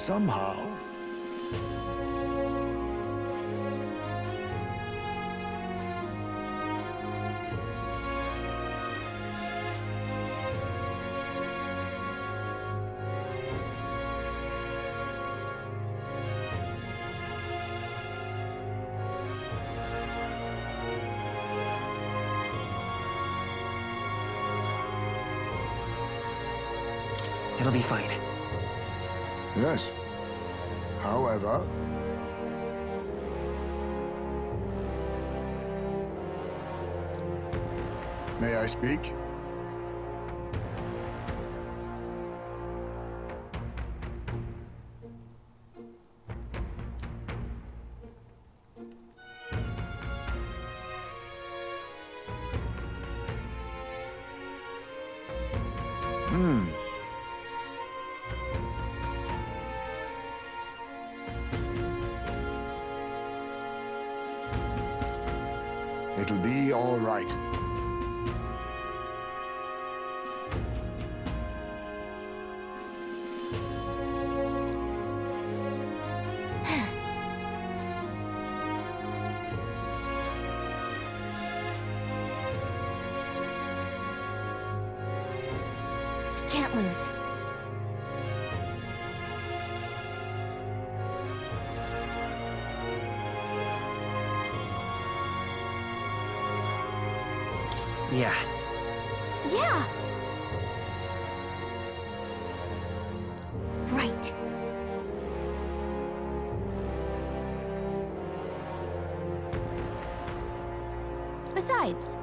somehow. It'll be fine. Yes. However... May I speak? It'll be all right. Can't lose. Yeah. Yeah! Right. Besides...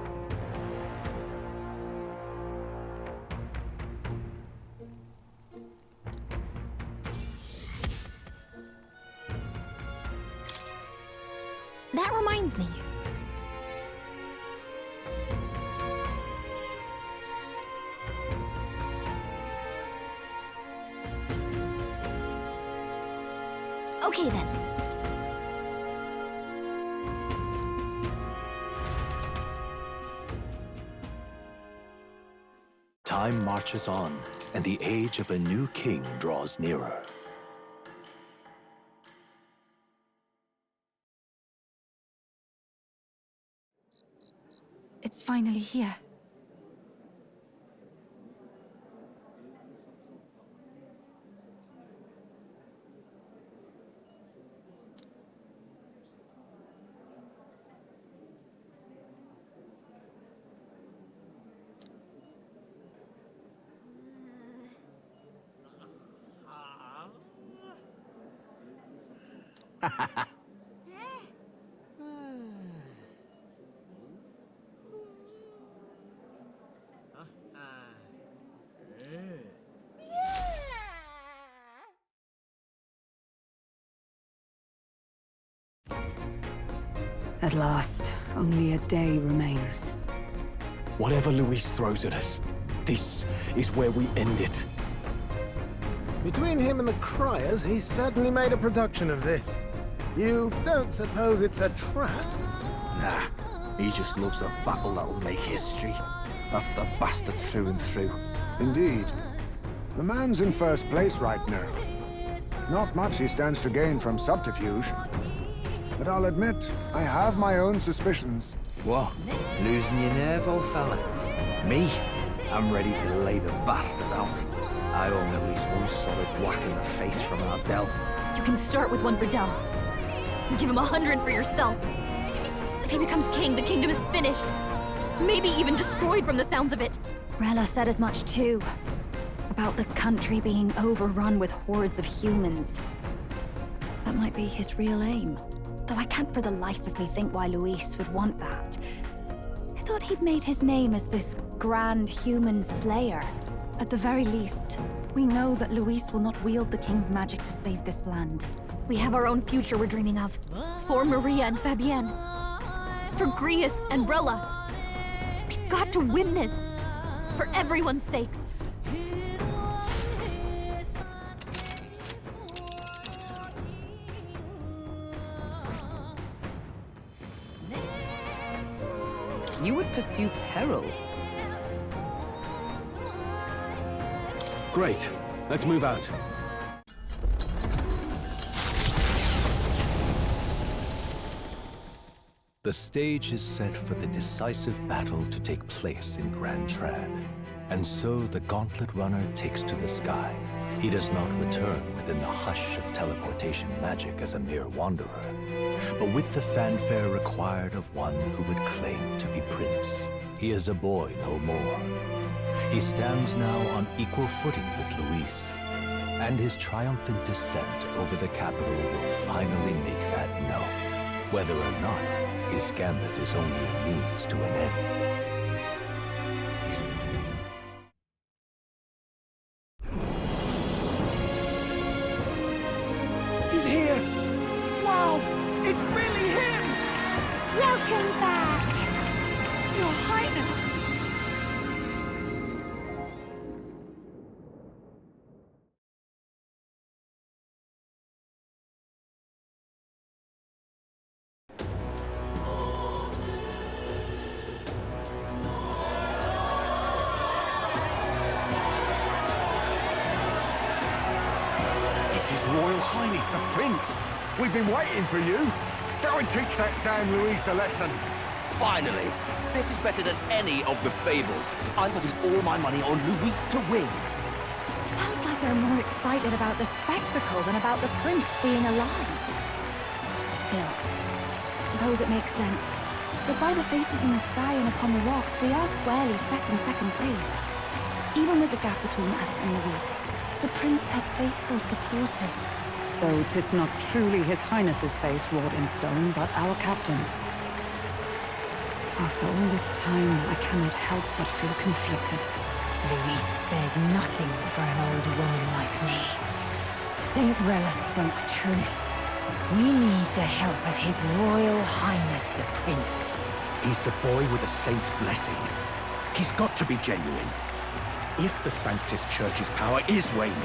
That reminds me. Okay then. Time marches on, and the age of a new king draws nearer. It's finally here. At last, only a day remains. Whatever Luis throws at us, this is where we end it. Between him and the Criers, he's certainly made a production of this. You don't suppose it's a trap? Nah, he just loves a battle that'll make history. That's the bastard through and through. Indeed. The man's in first place right now. Not much he stands to gain from subterfuge. But I'll admit, I have my own suspicions. What? Losing your nerve, old fella? Me? I'm ready to lay the bastard out. I owe him at least one solid whack in the face from Ardell. You can start with one for Del. And give him 100 for yourself. If he becomes king, the kingdom is finished. Maybe even destroyed from the sounds of it. Rella said as much too. About the country being overrun with hordes of humans. That might be his real aim. Though I can't for the life of me think why Luis would want that. I thought he'd made his name as this grand human slayer. At the very least, we know that Luis will not wield the king's magic to save this land. We have our own future we're dreaming of. For Maria and Fabienne. For Grius and Rella. We've got to win this. For everyone's sakes. You would pursue peril. Great. Let's move out. The stage is set for the decisive battle to take place in Grand Trad. And so the Gauntlet Runner takes to the sky. He does not return within the hush of teleportation magic as a mere wanderer, but with the fanfare required of one who would claim to be prince. He is a boy no more. He stands now on equal footing with Luis, and his triumphant descent over the capital will finally make that known, whether or not his gambit is only a means to an end. He's here! Wow! It's really him! Welcome back! Your Highness! It's His Royal Highness the Prince! We've been waiting for you! Go and teach that damn Luis a lesson! Finally! This is better than any of the fables. I'm putting all my money on Luis to win. Sounds like they're more excited about the spectacle than about the prince being alive. Still, suppose it makes sense. But by the faces in the sky and upon the rock, we are squarely set in second place. Even with the gap between us and Luis, the prince has faithful supporters. Though 'tis not truly His Highness's face wrought in stone, but our captain's. After all this time, I cannot help but feel conflicted. Luis spares nothing for an old woman like me. Saint Rella spoke truth. We need the help of His Royal Highness the Prince. He's the boy with a saint's blessing. He's got to be genuine. If the Sanctus Church's power is waning,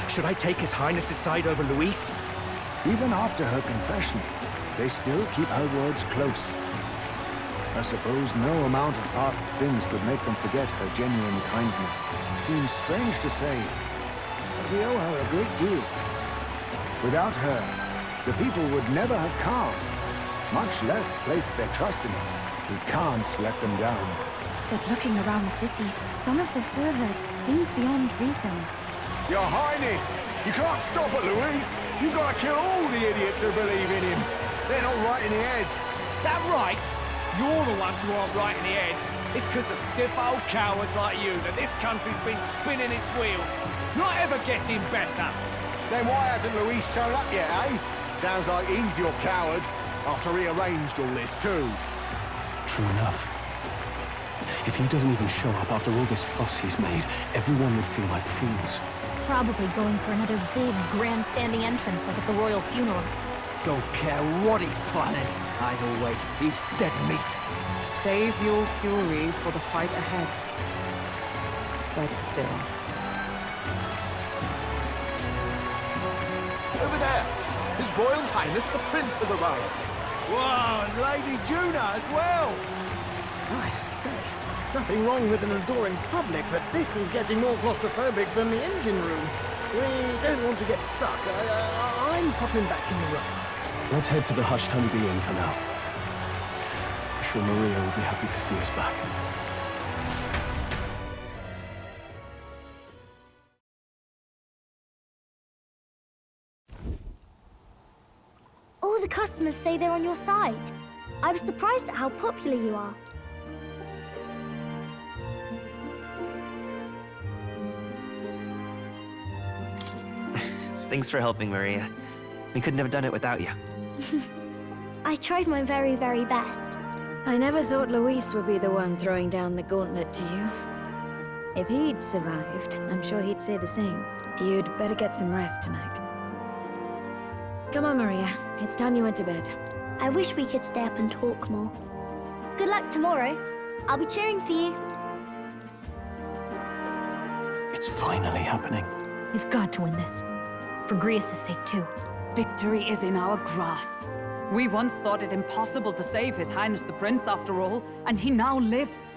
should I take His Highness's side over Luis? Even after her confession, they still keep her words close. I suppose no amount of past sins could make them forget her genuine kindness. Seems strange to say, but we owe her a great deal. Without her, the people would never have calmed, much less placed their trust in us. We can't let them down. But looking around the city, some of the fervor seems beyond reason. Your Highness! You can't stop at Luis! You've got to kill all the idiots who believe in him! They're not right in the head! That right? You're the ones who aren't right in the head. It's because of stiff old cowards like you that this country's been spinning its wheels. Not ever getting better. Then why hasn't Luis shown up yet, eh? Sounds like he's your coward, after he arranged all this too. True enough. If he doesn't even show up after all this fuss he's made, everyone would feel like fools. Probably going for another big, grandstanding entrance like at the royal funeral. Don't care what he's planning. Either way, he's dead meat. Save your fury for the fight ahead. But still. Over there! His Royal Highness the Prince has arrived! Whoa, and Lady Juna as well. I say, nothing wrong with an adoring public, but this is getting more claustrophobic than the engine room. We don't want to get stuck. I'm popping back in the room. Let's head to the hushed honeybee inn for now. I'm sure Maria will be happy to see us back. All the customers say they're on your side. I was surprised at how popular you are. Thanks for helping, Maria. We couldn't have done it without you. I tried my very, very best. I never thought Luis would be the one throwing down the gauntlet to you. If he'd survived, I'm sure he'd say the same. You'd better get some rest tonight. Come on, Maria. It's time you went to bed. I wish we could stay up and talk more. Good luck tomorrow. I'll be cheering for you. It's finally happening. We've got to win this. For Grius' sake, too. Victory is in our grasp. We once thought it impossible to save His Highness the Prince, after all, and he now lives.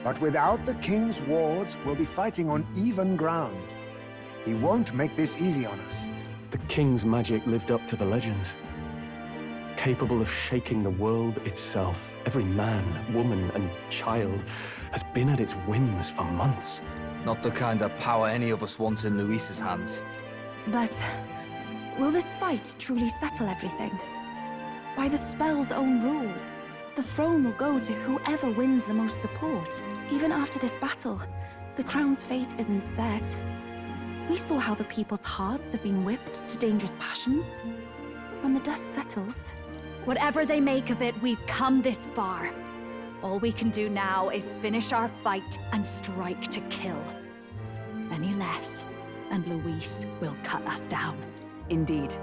But without the king's wards, we'll be fighting on even ground. He won't make this easy on us. The king's magic lived up to the legends. capable of shaking the world itself. Every man, woman, and child has been at its whims for months. Not the kind of power any of us want in Luis's hands. But will this fight truly settle everything? By the spell's own rules, the throne will go to whoever wins the most support. Even after this battle, the crown's fate isn't set. We saw how the people's hearts have been whipped to dangerous passions. When the dust settles... Whatever they make of it, we've come this far. All we can do now is finish our fight and strike to kill. Any less, and Luis will cut us down. Indeed.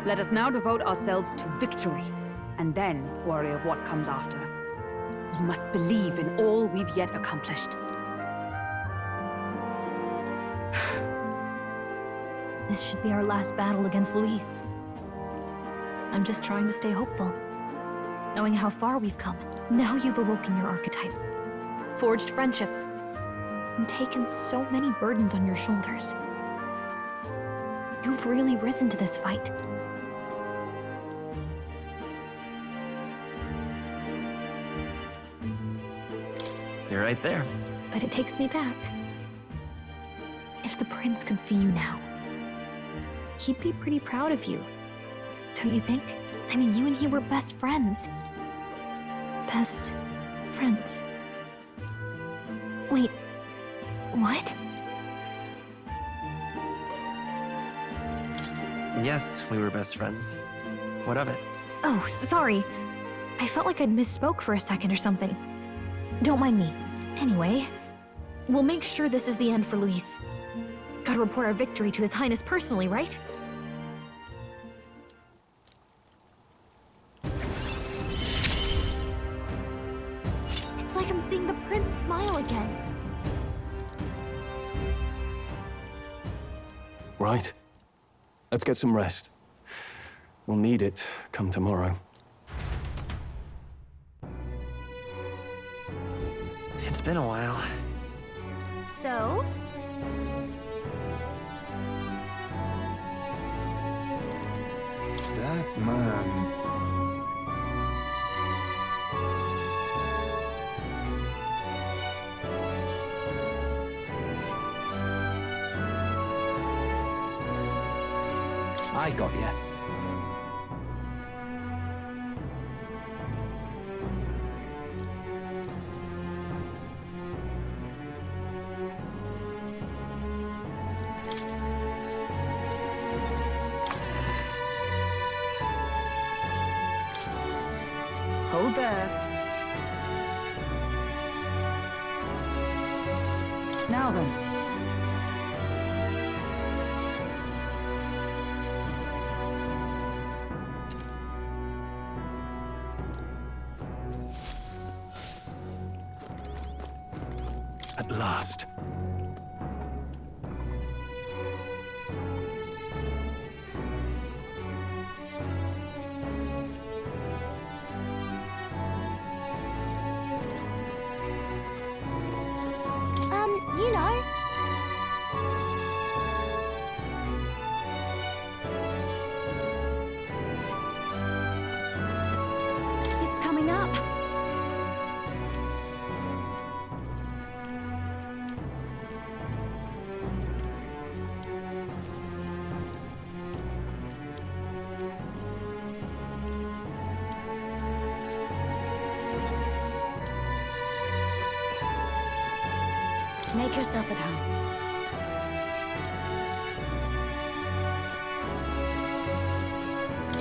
Let us now devote ourselves to victory, and then worry of what comes after. We must believe in all we've yet accomplished. This should be our last battle against Luis. I'm just trying to stay hopeful. Knowing how far we've come. Now you've awoken your archetype. Forged friendships. And taken so many burdens on your shoulders. You've really risen to this fight. You're right there. But it takes me back. If the prince could see you now, he'd be pretty proud of you. Don't you think? I mean, you and he were best friends. Best friends. Wait, what? Yes, we were best friends. What of it? Oh, sorry. I felt like I'd misspoke for a second or something. Don't mind me. Anyway, we'll make sure this is the end for Luis. Gotta report our victory to His Highness personally, right? It's like I'm seeing the prince smile again. Right. Let's get some rest. We'll need it come tomorrow. It's been a while. So? That man... I got you. Hold there. Now then. At last. You know. It's coming up. Make yourself at home.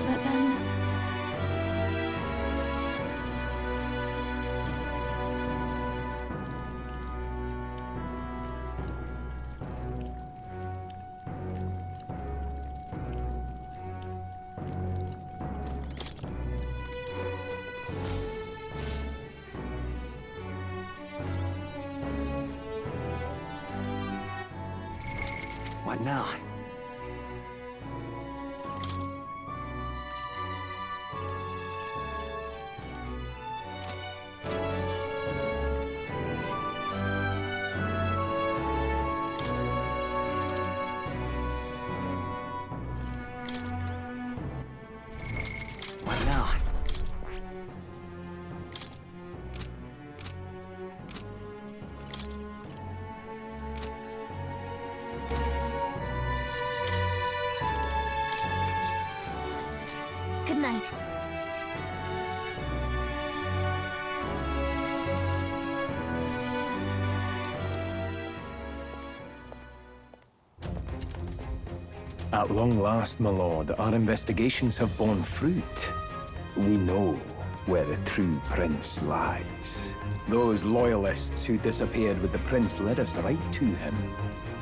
But then... What now? What now? Good night. At long last, my lord, our investigations have borne fruit. We know where the true prince lies. Those loyalists who disappeared with the prince led us right to him.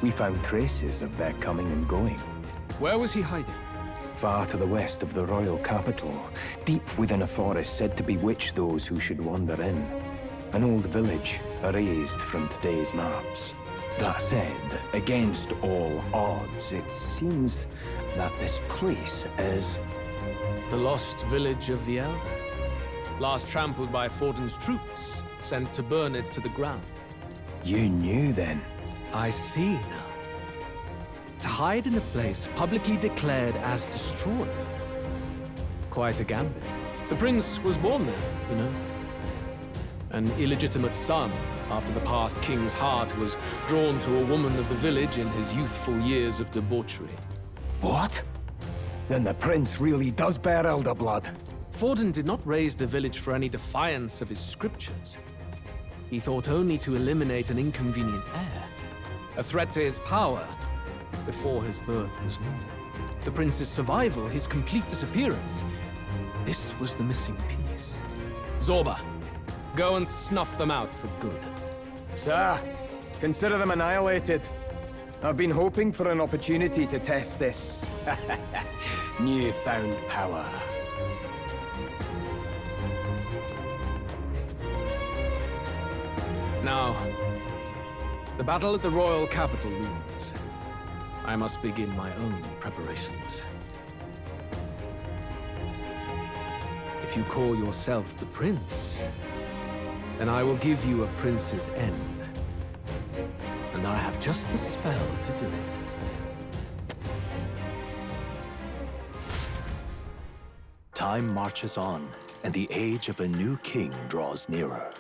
We found traces of their coming and going. Where was he hiding? Far to the west of the royal capital, deep within a forest said to bewitch those who should wander in. An old village, erased from today's maps. That said, against all odds, it seems that this place is... The lost village of the Elder. Last trampled by Fortin's troops, sent to burn it to the ground. You knew then? I see now. To hide in a place publicly declared as destroyed. Quite a gambit. The prince was born there, you know. An illegitimate son, after the past king's heart was drawn to a woman of the village in his youthful years of debauchery. What? Then the prince really does bear elder blood. Fortin did not raise the village for any defiance of his scriptures. He thought only to eliminate an inconvenient heir, a threat to his power, before his birth was known. The prince's survival, his complete disappearance, this was the missing piece. Zorba, go and snuff them out for good. Sir, consider them annihilated. I've been hoping for an opportunity to test this newfound power. Now, the battle at the royal capital looms. I must begin my own preparations. If you call yourself the prince, then I will give you a prince's end. And I have just the spell to do it. Time marches on, and the age of a new king draws nearer.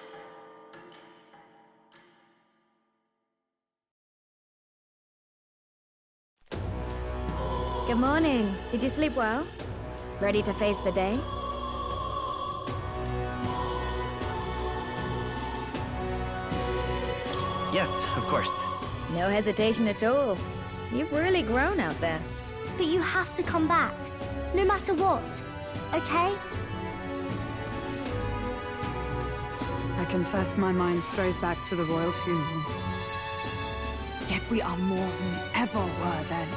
Good morning. Did you sleep well? Ready to face the day? Yes, of course. No hesitation at all. You've really grown out there. But you have to come back, no matter what, okay? I confess my mind strays back to the royal funeral. Yet we are more than we ever were then.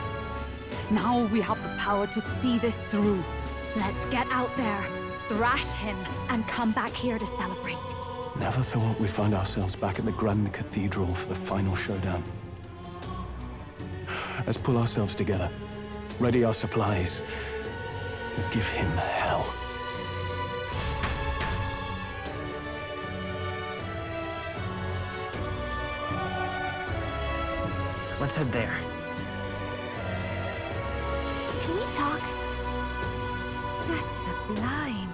Now we have the power to see this through. Let's get out there, thrash him, and come back here to celebrate. Never thought we'd find ourselves back at the Grand Cathedral for the final showdown. Let's pull ourselves together, ready our supplies, and give him hell. Let's head there. Can we talk? Just sublime.